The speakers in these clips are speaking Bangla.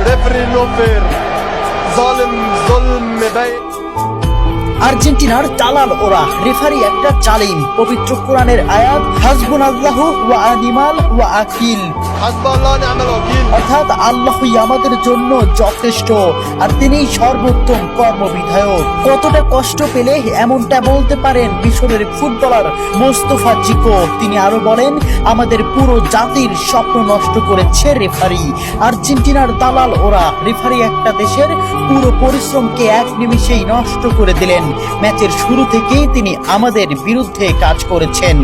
ريفري نوفر ظالم ظلم بين আর্জেন্টিনার দালাল ওরা, রেফারি একটা জালিম। পবিত্র কোরআনের আয়াত হাসবুনাল্লাহু ওয়া নিমাল ওয়াকিল, حسب الله ونعم الوكيل। অর্থাৎ আল্লাহই আমাদের জন্য যথেষ্ট আর তিনিই সর্বোত্তম কর্মবিধায়ক। কতটা কষ্ট পেলে এমনটা বলতে পারেন মিশরের ফুটবলার মোস্তফা জিকো। তিনি আরো বলেন, আমাদের পুরো জাতির স্বপ্ন নষ্ট করেছে রেফারি। আর্জেন্টিনার দালাল ওরা, রেফারি একটা দেশের পুরো পরিশ্রমকে এক নিমিষেই নষ্ট করে দিলেন। ম্যাচের শুরু থেকেই তিনি আমাদের বিরুদ্ধে কাজ করেছেন।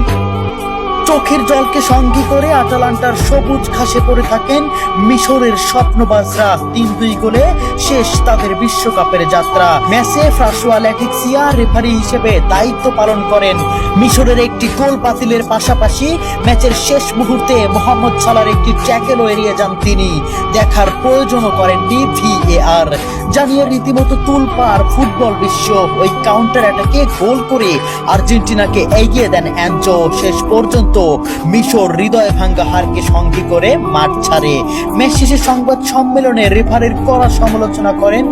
চোখের জলকে সঙ্গী করে আটালান্টার সবুজ ঘাসে পড়ে থাকেন মিশরের স্বপ্নবাজরা। ৩-২ গোলে শেষ তাদের বিশ্বকাপের যাত্রা। ম্যাচে ফ্রাসোয়া ল্যাটিক্সিয়া রেফারি হিসেবে দায়িত্ব পালন করেন। মিশরের একটি গোল বাতিলের পাশাপাশি ম্যাচের শেষ মুহূর্তে মোহাম্মদ সালাহর একটি ট্যাকেলও এড়িয়ে যান তিনি। দেখার প্রয়োজনও করেননি VAR। জানিয়ে রীতিমতো তুলপাড় ফুটবল বিশ্ব। ওই কাউন্টার অ্যাটাকে গোল করে আর্জেন্টিনাকে এগিয়ে দেন অ্যানজো। শেষ পর্যন্ত মিশর হৃদয় ভাঙ্গা হারকে সঙ্গী করে মাঠ ছাড়ে। ম্যাচ শেষে সংবাদ সম্মেলনে রেফারির কড়া সমালোচনা করেন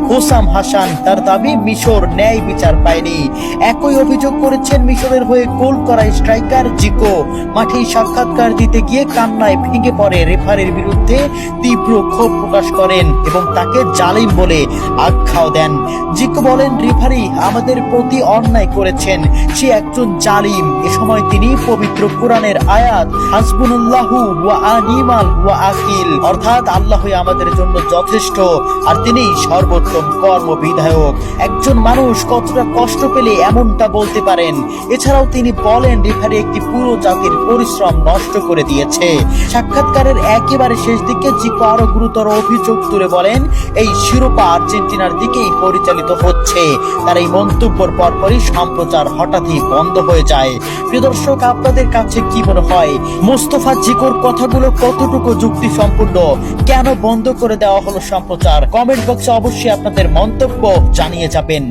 হোসাম হাসান। তার দাবি, মিশর ন্যায় বিচার পায়নি। একই অভিযোগ করেছেন মিশরের হয়ে গোল করা স্ট্রাইকার জিকো। মাঠেই সাক্ষাৎকার দিতে গিয়ে কান্নায় ভেঙে পড়ে রেফারির বিরুদ্ধে তীব্র ক্ষোভ প্রকাশ করেন এবং তাকে জালিম বলে আখ্যাও দেন। জিকো বলেন, রেফারি আমাদের প্রতি অন্যায় করেছেন, সে একজন জালিম। এ সময় তিনি পবিত্র কোরআনের আয়াত হাসবুনাল্লাহু ওয়া নিমাল ওয়াকিল, অর্থাৎ আল্লাহই আমাদের জন্য যথেষ্ট আর তিনিই সর্বোত্তম কর্মবিধায়ক। একজন মানুষ কতটা কষ্ট পেলে এমনটা বলতে পারেন। এছাড়াও তিনি বলেন, রেফারি একটি পুরো জাতির পরিশ্রম নষ্ট করে দিয়েছে। সাক্ষাৎকারের একেবারে শেষ দিকে জিকো আরো গুরুতর অভিযোগ তুলে বলেন, এই শিরোপা আর্জেন্টিনার দিকেই পরিচালিত হচ্ছে। তার এই মন্তব্যের পরপরই সম্প্রচার হঠাৎই বন্ধ হয়ে যায়। প্রিয় দর্শক, আপনাদের কাছে কি মনে হয় মোস্তফা জিকোর কথাগুলো কতটুকু যুক্তিসম্পূর্ণ? কেন বন্ধ করে দেওয়া হলো সম্প্রচার? কমেন্ট বক্সে অবশ্যই আপনাদের মন্তব্য জানিয়ে যাবেন।